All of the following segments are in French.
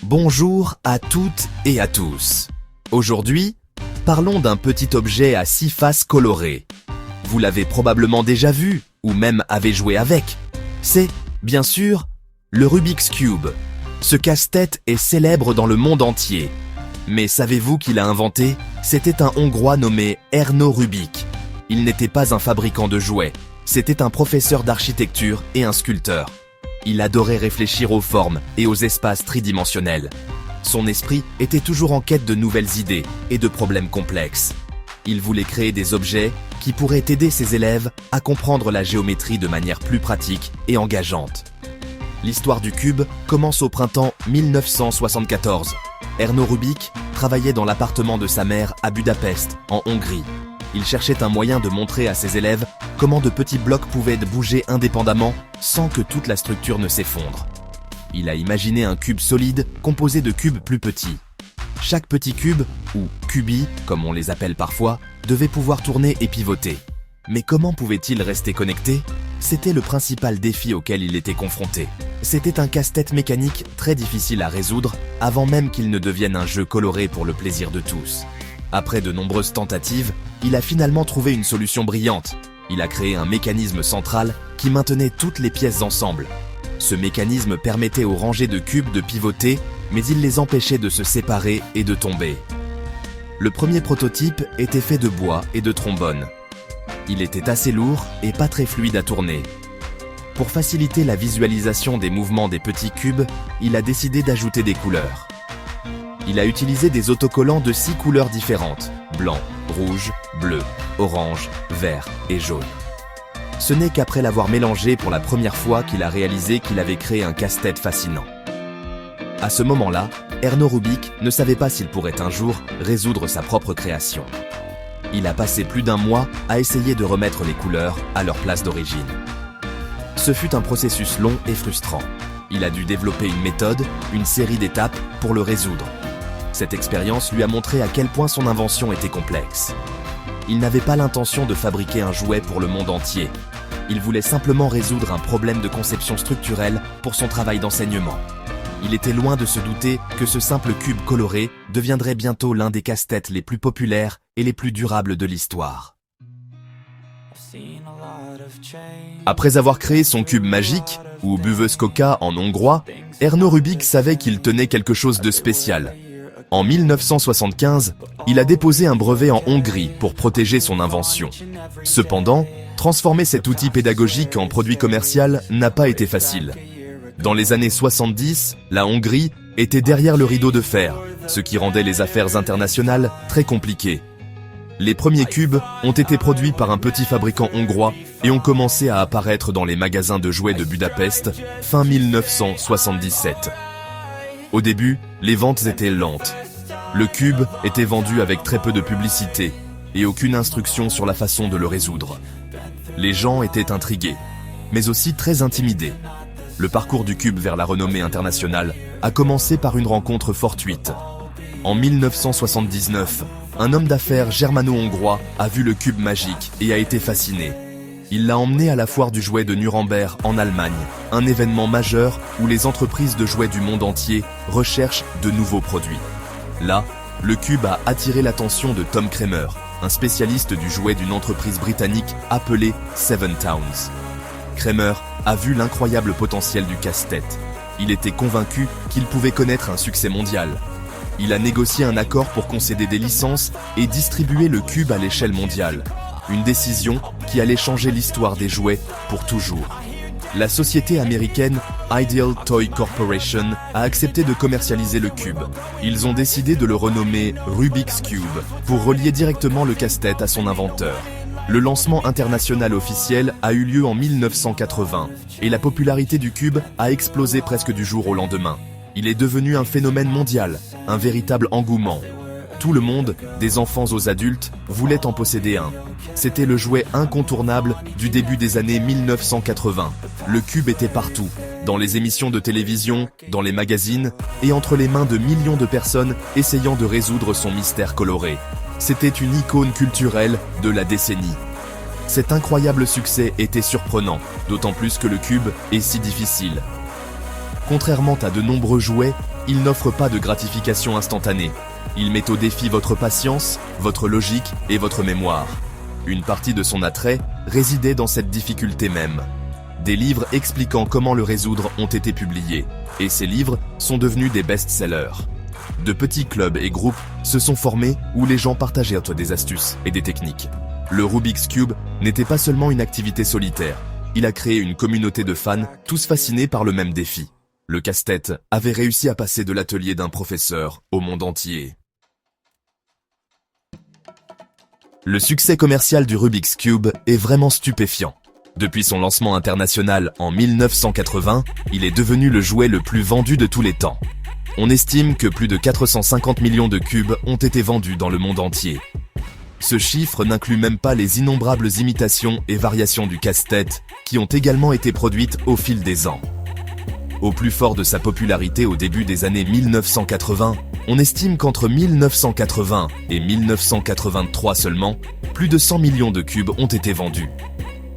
Bonjour à toutes et à tous. Aujourd'hui, parlons d'un petit objet à 6 faces colorées. Vous l'avez probablement déjà vu, ou même avez joué avec. C'est, bien sûr, le Rubik's Cube. Ce casse-tête est célèbre dans le monde entier. Mais savez-vous qui l'a inventé? C'était un Hongrois nommé Ernő Rubik. Il n'était pas un fabricant de jouets, c'était un professeur d'architecture et un sculpteur. Il adorait réfléchir aux formes et aux espaces tridimensionnels. Son esprit était toujours en quête de nouvelles idées et de problèmes complexes. Il voulait créer des objets qui pourraient aider ses élèves à comprendre la géométrie de manière plus pratique et engageante. L'histoire du cube commence au printemps 1974. Ernő Rubik travaillait dans l'appartement de sa mère à Budapest, en Hongrie. Il cherchait un moyen de montrer à ses élèves comment de petits blocs pouvaient bouger indépendamment sans que toute la structure ne s'effondre. Il a imaginé un cube solide composé de cubes plus petits. Chaque petit cube, ou cubi comme on les appelle parfois, devait pouvoir tourner et pivoter. Mais comment pouvait-il rester connecté? C'était le principal défi auquel il était confronté. C'était un casse-tête mécanique très difficile à résoudre avant même qu'il ne devienne un jeu coloré pour le plaisir de tous. Après de nombreuses tentatives, il a finalement trouvé une solution brillante. Il a créé un mécanisme central qui maintenait toutes les pièces ensemble. Ce mécanisme permettait aux rangées de cubes de pivoter, mais il les empêchait de se séparer et de tomber. Le premier prototype était fait de bois et de trombone. Il était assez lourd et pas très fluide à tourner. Pour faciliter la visualisation des mouvements des petits cubes, il a décidé d'ajouter des couleurs. Il a utilisé des autocollants de 6 couleurs différentes, blanc, rouge, bleu, orange, vert et jaune. Ce n'est qu'après l'avoir mélangé pour la première fois qu'il a réalisé qu'il avait créé un casse-tête fascinant. À ce moment-là, Ernő Rubik ne savait pas s'il pourrait un jour résoudre sa propre création. Il a passé plus d'1 mois à essayer de remettre les couleurs à leur place d'origine. Ce fut un processus long et frustrant. Il a dû développer une méthode, une série d'étapes pour le résoudre. Cette expérience lui a montré à quel point son invention était complexe. Il n'avait pas l'intention de fabriquer un jouet pour le monde entier. Il voulait simplement résoudre un problème de conception structurelle pour son travail d'enseignement. Il était loin de se douter que ce simple cube coloré deviendrait bientôt l'un des casse-têtes les plus populaires et les plus durables de l'histoire. Après avoir créé son cube magique, ou Buvős-Kóka en hongrois, Ernő Rubik savait qu'il tenait quelque chose de spécial. En 1975, il a déposé un brevet en Hongrie pour protéger son invention. Cependant, transformer cet outil pédagogique en produit commercial n'a pas été facile. Dans les années 70, la Hongrie était derrière le rideau de fer, ce qui rendait les affaires internationales très compliquées. Les premiers cubes ont été produits par un petit fabricant hongrois et ont commencé à apparaître dans les magasins de jouets de Budapest fin 1977. Au début, les ventes étaient lentes. Le cube était vendu avec très peu de publicité et aucune instruction sur la façon de le résoudre. Les gens étaient intrigués, mais aussi très intimidés. Le parcours du cube vers la renommée internationale a commencé par une rencontre fortuite. En 1979, un homme d'affaires germano-hongrois a vu le cube magique et a été fasciné. Il l'a emmené à la foire du jouet de Nuremberg en Allemagne, un événement majeur où les entreprises de jouets du monde entier recherchent de nouveaux produits. Là, le cube a attiré l'attention de Tom Kramer, un spécialiste du jouet d'une entreprise britannique appelée Seven Towns. Kramer a vu l'incroyable potentiel du casse-tête. Il était convaincu qu'il pouvait connaître un succès mondial. Il a négocié un accord pour concéder des licences et distribuer le cube à l'échelle mondiale. Une décision qui allait changer l'histoire des jouets pour toujours. La société américaine Ideal Toy Corporation a accepté de commercialiser le cube. Ils ont décidé de le renommer Rubik's Cube pour relier directement le casse-tête à son inventeur. Le lancement international officiel a eu lieu en 1980 et la popularité du cube a explosé presque du jour au lendemain. Il est devenu un phénomène mondial, un véritable engouement. Tout le monde, des enfants aux adultes, voulait en posséder un. C'était le jouet incontournable du début des années 1980. Le cube était partout, dans les émissions de télévision, dans les magazines, et entre les mains de millions de personnes essayant de résoudre son mystère coloré. C'était une icône culturelle de la décennie. Cet incroyable succès était surprenant, d'autant plus que le cube est si difficile. Contrairement à de nombreux jouets, il n'offre pas de gratification instantanée. Il met au défi votre patience, votre logique et votre mémoire. Une partie de son attrait résidait dans cette difficulté même. Des livres expliquant comment le résoudre ont été publiés, et ces livres sont devenus des best-sellers. De petits clubs et groupes se sont formés où les gens partageaient entre des astuces et des techniques. Le Rubik's Cube n'était pas seulement une activité solitaire, il a créé une communauté de fans, tous fascinés par le même défi. Le casse-tête avait réussi à passer de l'atelier d'un professeur au monde entier. Le succès commercial du Rubik's Cube est vraiment stupéfiant. Depuis son lancement international en 1980, il est devenu le jouet le plus vendu de tous les temps. On estime que plus de 450 millions de cubes ont été vendus dans le monde entier. Ce chiffre n'inclut même pas les innombrables imitations et variations du casse-tête qui ont également été produites au fil des ans. Au plus fort de sa popularité au début des années 1980, on estime qu'entre 1980 et 1983 seulement, plus de 100 millions de cubes ont été vendus.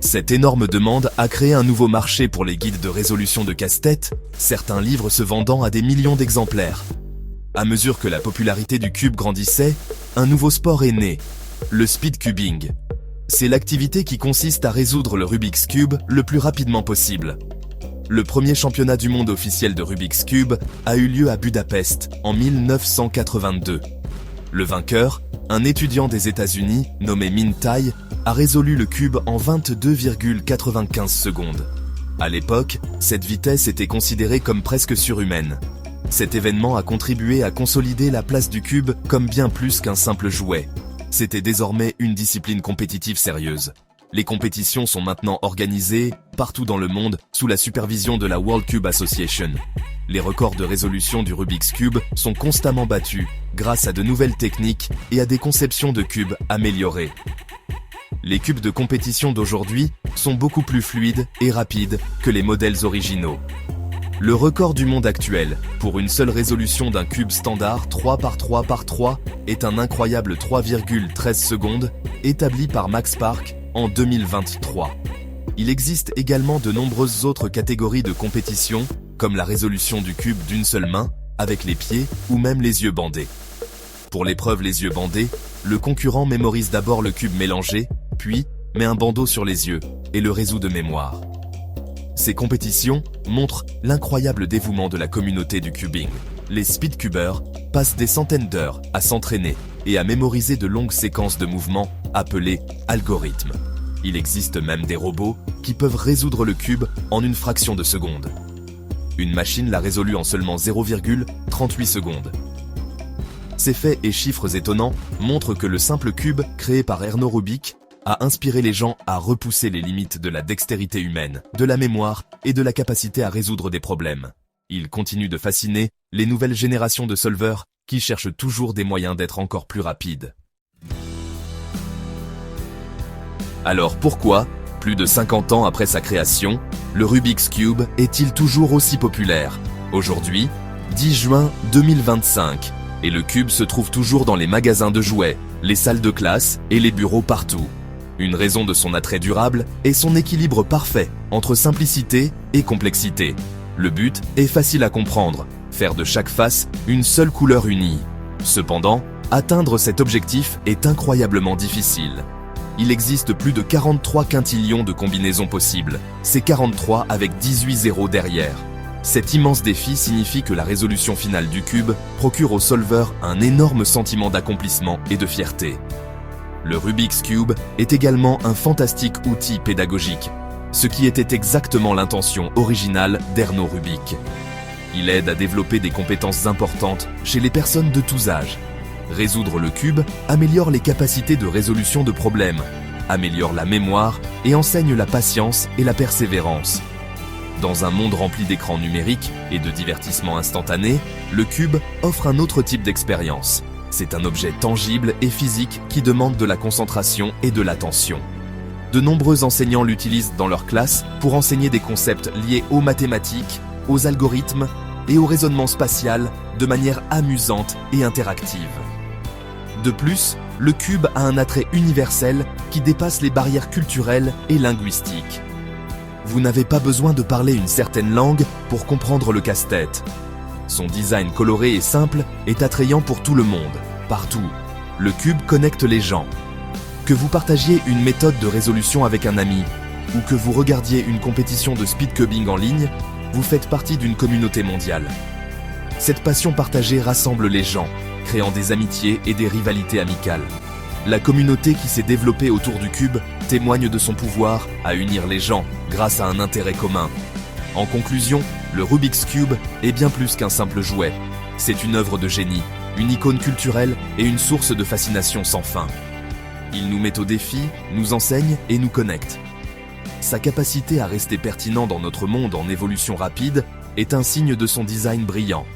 Cette énorme demande a créé un nouveau marché pour les guides de résolution de casse-tête, certains livres se vendant à des millions d'exemplaires. À mesure que la popularité du cube grandissait, un nouveau sport est né, le speedcubing. C'est l'activité qui consiste à résoudre le Rubik's Cube le plus rapidement possible. Le premier championnat du monde officiel de Rubik's Cube a eu lieu à Budapest en 1982. Le vainqueur, un étudiant des États-Unis nommé Min Tai, a résolu le cube en 22,95 secondes. À l'époque, cette vitesse était considérée comme presque surhumaine. Cet événement a contribué à consolider la place du cube comme bien plus qu'un simple jouet. C'était désormais une discipline compétitive sérieuse. Les compétitions sont maintenant organisées partout dans le monde sous la supervision de la World Cube Association. Les records de résolution du Rubik's Cube sont constamment battus grâce à de nouvelles techniques et à des conceptions de cubes améliorées. Les cubes de compétition d'aujourd'hui sont beaucoup plus fluides et rapides que les modèles originaux. Le record du monde actuel pour une seule résolution d'un cube standard 3x3x3 est un incroyable 3,13 secondes établi par Max Park en 2023. Il existe également de nombreuses autres catégories de compétition, comme la résolution du cube d'une seule main, avec les pieds ou même les yeux bandés. Pour l'épreuve les yeux bandés, le concurrent mémorise d'abord le cube mélangé, puis met un bandeau sur les yeux et le résout de mémoire. Ces compétitions montrent l'incroyable dévouement de la communauté du cubing. Les speedcubers passent des centaines d'heures à s'entraîner et à mémoriser de longues séquences de mouvements appelées algorithmes. Il existe même des robots qui peuvent résoudre le cube en une fraction de seconde. Une machine l'a résolu en seulement 0,38 secondes. Ces faits et chiffres étonnants montrent que le simple cube créé par Erno Rubik a inspiré les gens à repousser les limites de la dextérité humaine, de la mémoire et de la capacité à résoudre des problèmes. Il continue de fasciner les nouvelles générations de solveurs qui cherchent toujours des moyens d'être encore plus rapides. Alors pourquoi, plus de 50 ans après sa création, le Rubik's Cube est-il toujours aussi populaire? Aujourd'hui, 10 juin 2025, et le cube se trouve toujours dans les magasins de jouets, les salles de classe et les bureaux partout. Une raison de son attrait durable est son équilibre parfait entre simplicité et complexité. Le but est facile à comprendre, faire de chaque face une seule couleur unie. Cependant, atteindre cet objectif est incroyablement difficile. Il existe plus de 43 quintillions de combinaisons possibles, c'est 43 avec 18 zéros derrière. Cet immense défi signifie que la résolution finale du cube procure au solveur un énorme sentiment d'accomplissement et de fierté. Le Rubik's Cube est également un fantastique outil pédagogique, ce qui était exactement l'intention originale d'Erno Rubik. Il aide à développer des compétences importantes chez les personnes de tous âges. Résoudre le cube améliore les capacités de résolution de problèmes, améliore la mémoire et enseigne la patience et la persévérance. Dans un monde rempli d'écrans numériques et de divertissements instantanés, le cube offre un autre type d'expérience. C'est un objet tangible et physique qui demande de la concentration et de l'attention. De nombreux enseignants l'utilisent dans leur classe pour enseigner des concepts liés aux mathématiques, aux algorithmes et au raisonnement spatial de manière amusante et interactive. De plus, le cube a un attrait universel qui dépasse les barrières culturelles et linguistiques. Vous n'avez pas besoin de parler une certaine langue pour comprendre le casse-tête. Son design coloré et simple est attrayant pour tout le monde, partout. Le cube connecte les gens. Que vous partagiez une méthode de résolution avec un ami, ou que vous regardiez une compétition de speedcubing en ligne, vous faites partie d'une communauté mondiale. Cette passion partagée rassemble les gens, créant des amitiés et des rivalités amicales. La communauté qui s'est développée autour du cube témoigne de son pouvoir à unir les gens grâce à un intérêt commun. En conclusion, le Rubik's Cube est bien plus qu'un simple jouet. C'est une œuvre de génie, une icône culturelle et une source de fascination sans fin. Il nous met au défi, nous enseigne et nous connecte. Sa capacité à rester pertinent dans notre monde en évolution rapide est un signe de son design brillant.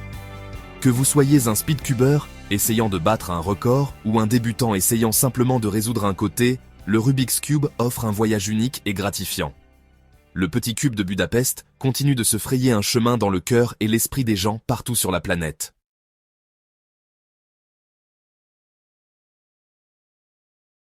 Que vous soyez un speedcuber essayant de battre un record ou un débutant essayant simplement de résoudre un côté, le Rubik's Cube offre un voyage unique et gratifiant. Le petit cube de Budapest continue de se frayer un chemin dans le cœur et l'esprit des gens partout sur la planète.